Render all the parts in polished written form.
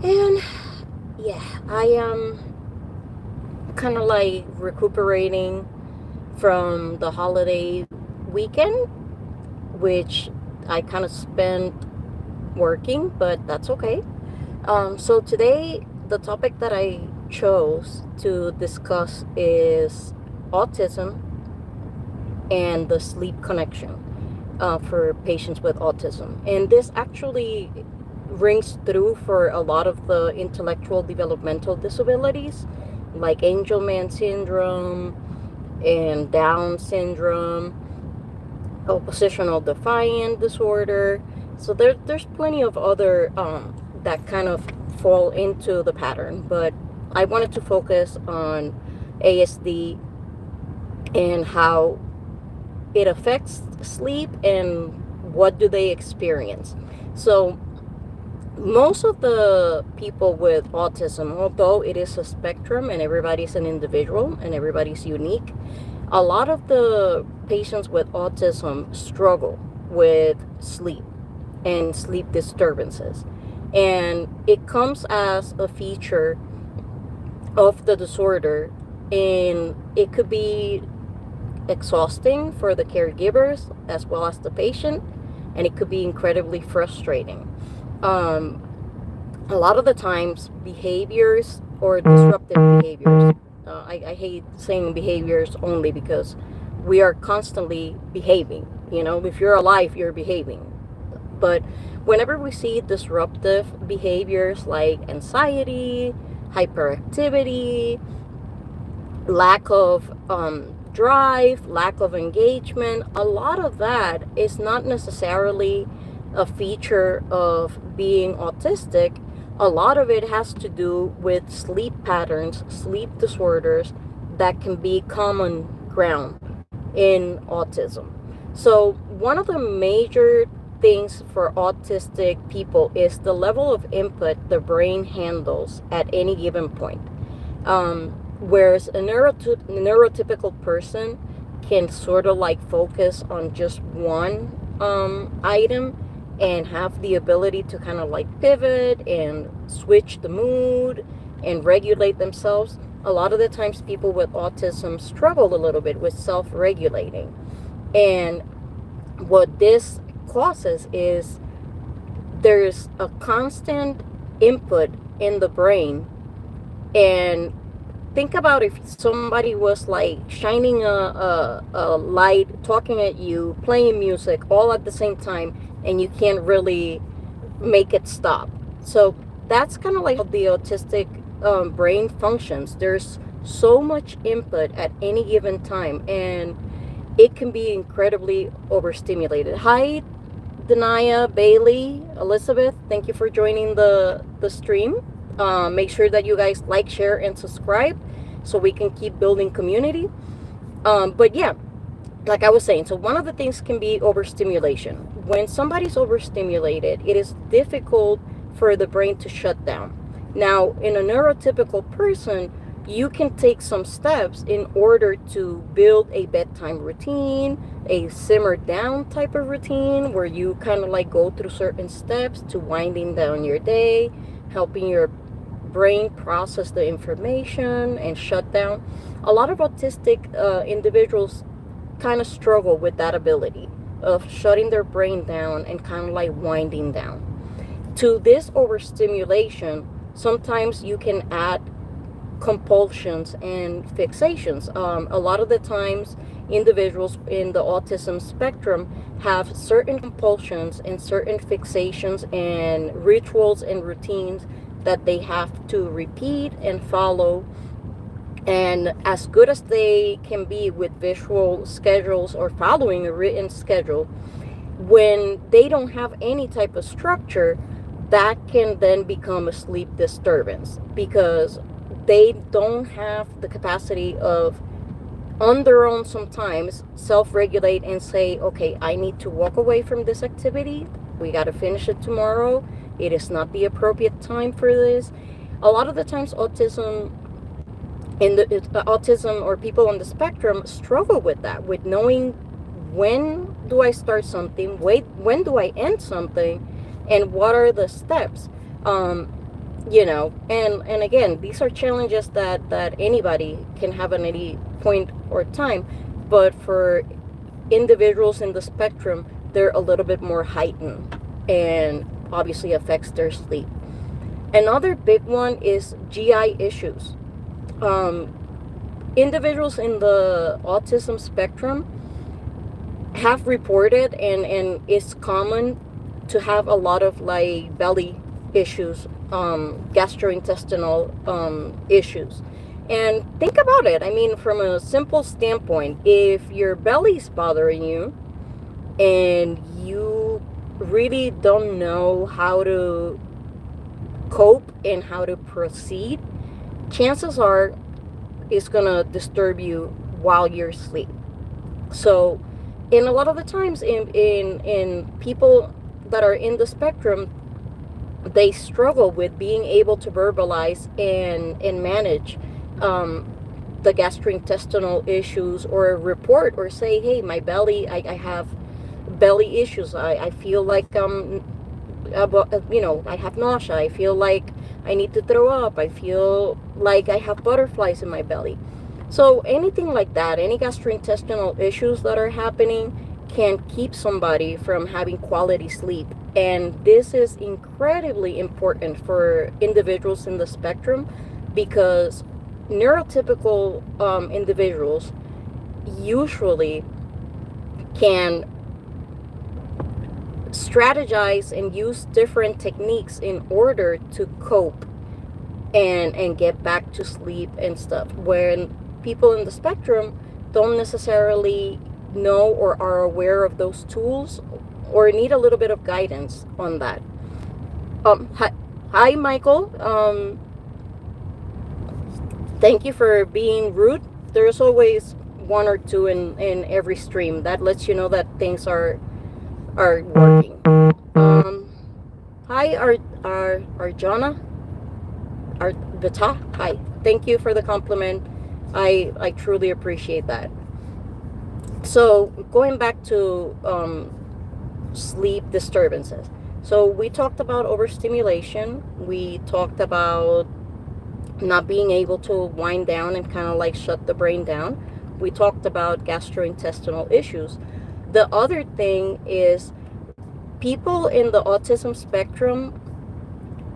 And yeah, I am kind of like recuperating from the holiday weekend, which I kind of spent working, but that's okay. So today, the topic that I chose to discuss is autism and the sleep connection for patients with autism. And this actually rings through for a lot of the intellectual developmental disabilities like Angelman syndrome and Down syndrome, oppositional defiant disorder. So there's plenty of other that kind of fall into the pattern, but I wanted to focus on ASD and how it affects sleep and what do they experience. So most of the people with autism, although it is a spectrum and everybody's an individual and everybody's unique, a lot of the patients with autism struggle with sleep and sleep disturbances. And it comes as a feature of the disorder, and it could be exhausting for the caregivers as well as the patient, and it could be incredibly frustrating. Um, a lot of the times, behaviors or disruptive behaviors, I hate saying behaviors only because we are constantly behaving. You know, if you're alive, you're behaving. But whenever we see disruptive behaviors like anxiety, hyperactivity, lack of drive, lack of engagement, a lot of that is not necessarily a feature of being autistic. A lot of it has to do with sleep patterns, sleep disorders that can be common ground in autism. So, one of the major things for autistic people is the level of input the brain handles at any given point. Whereas a neurotypical person can sort of like focus on just one item and have the ability to kind of like pivot and switch the mood and regulate themselves. A lot of the times, people with autism struggle a little bit with self regulating. And what this causes is there's a constant input in the brain. And think about if somebody was like shining a light, talking at you, playing music all at the same time, and you can't really make it stop. So that's kind of like how the autistic brain functions. There's so much input at any given time, and it can be incredibly overstimulated. Hi, Denia, Bailey, Elizabeth, thank you for joining the stream. Make sure that you guys like, share, and subscribe so we can keep building community. But yeah, like I was saying, so one of the things can be overstimulation. When somebody's overstimulated, it is difficult for the brain to shut down. Now, in a neurotypical person, you can take some steps in order to build a bedtime routine, a simmer down type of routine where you kind of like go through certain steps to winding down your day, helping your brain process the information and shut down. A lot of autistic individuals kind of struggle with that ability of shutting their brain down and kind of like winding down. To this overstimulation, sometimes you can add compulsions and fixations. A lot of the times, individuals in the autism spectrum have certain compulsions and certain fixations and rituals and routines that they have to repeat and follow. And as good as they can be with visual schedules or following a written schedule, when they don't have any type of structure, that can then become a sleep disturbance because they don't have the capacity of, on their own, sometimes self-regulate and say, okay, I need to walk away from this activity. We got to finish it tomorrow. It is not the appropriate time for this. A lot of the times, autism or people on the spectrum struggle with that, with knowing when do I start something, when do I end something, and what are the steps. and again, these are challenges that anybody can have at any point or time, but for individuals in the spectrum, they're a little bit more heightened, and obviously affects their sleep. Another big one is GI issues. um, Individuals in the autism spectrum have reported, and it's common to have a lot of like belly issues, gastrointestinal issues. And think about it. I mean, from a simple standpoint, if your belly's bothering you and you really don't know how to cope and how to proceed, chances are it's gonna disturb you while you're asleep. So, and a lot of the times in people that are in the spectrum, they struggle with being able to verbalize and manage um, the gastrointestinal issues, or report or say, hey, my belly, I have belly issues. I feel like I have nausea. I feel like I need to throw up. I feel like I have butterflies in my belly. So anything like that, any gastrointestinal issues that are happening, can keep somebody from having quality sleep. And this is incredibly important for individuals in the spectrum, because neurotypical individuals usually can strategize and use different techniques in order to cope and get back to sleep and stuff, when people in the spectrum don't necessarily know or are aware of those tools, or need a little bit of guidance on that. Hi, Michael. Thank you for being rude. There's always one or two in every stream. That lets you know that things are working. Hi, Arjana, Arvita. Hi. Thank you for the compliment. I truly appreciate that. So going back to sleep disturbances. So we talked about overstimulation. We talked about not being able to wind down and kind of like shut the brain down. We talked about gastrointestinal issues. The other thing is, people in the autism spectrum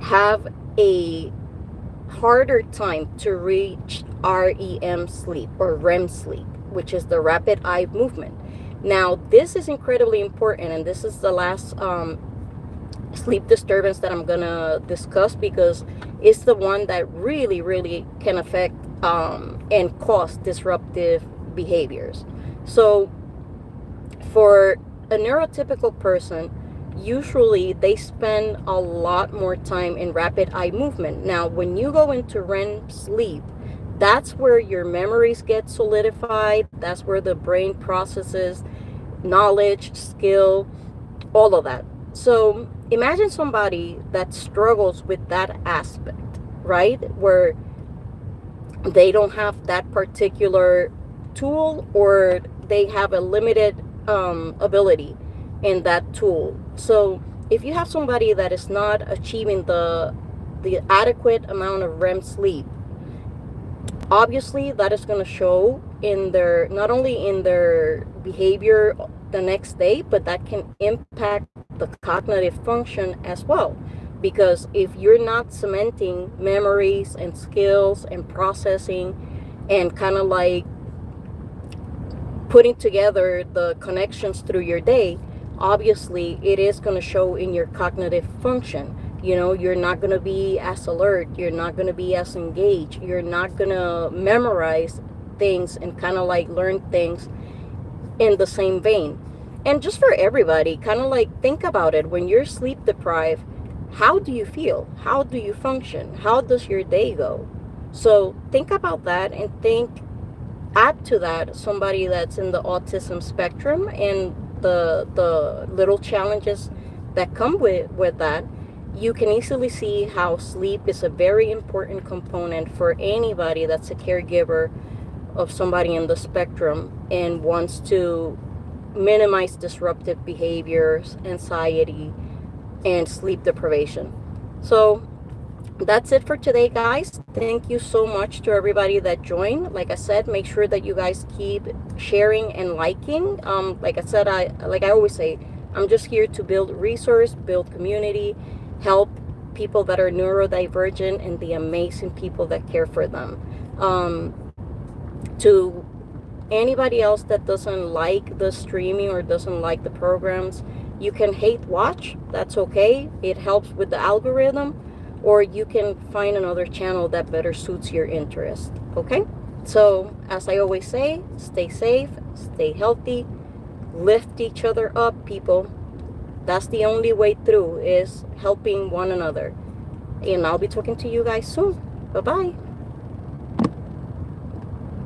have a harder time to reach REM sleep, or REM sleep, which is the rapid eye movement. Now, this is incredibly important, and this is the last sleep disturbance that I'm gonna discuss, because it's the one that really, really can affect and cause disruptive behaviors. So, for a neurotypical person, usually they spend a lot more time in rapid eye movement. Now, when you go into REM sleep, that's where your memories get solidified. That's where the brain processes knowledge, skill, all of that. So imagine somebody that struggles with that aspect, right? Where they don't have that particular tool, or they have a limited ability in that tool. So if you have somebody that is not achieving the adequate amount of REM sleep, obviously that is going to show in their, not only in their behavior the next day, but that can impact the cognitive function as well. Because if you're not cementing memories and skills and processing, and kind of like putting together the connections through your day, obviously it is going to show in your cognitive function. You're not going to be as alert, you're not going to be as engaged, you're not going to memorize things and kind of like learn things in the same vein. And just for everybody, kind of like think about it. When you're sleep deprived, how do you feel? How do you function? How does your day go? So think about that, and add to that somebody that's in the autism spectrum, and the little challenges that come with that. You can easily see how sleep is a very important component for anybody that's a caregiver of somebody in the spectrum and wants to minimize disruptive behaviors, anxiety, and sleep deprivation. So That's it for today, guys. Thank you so much to everybody that joined. Like I said, make sure that you guys keep sharing and liking. Like I said, I always say, I'm just here to build resource, build community, help people that are neurodivergent and the amazing people that care for them. To anybody else that doesn't like the streaming or doesn't like the programs, you can hate watch. That's okay. It helps with the algorithm. Or you can find another channel that better suits your interest. Okay? So, as I always say, stay safe, stay healthy, lift each other up, people. That's the only way through, is helping one another. And I'll be talking to you guys soon. Bye-bye.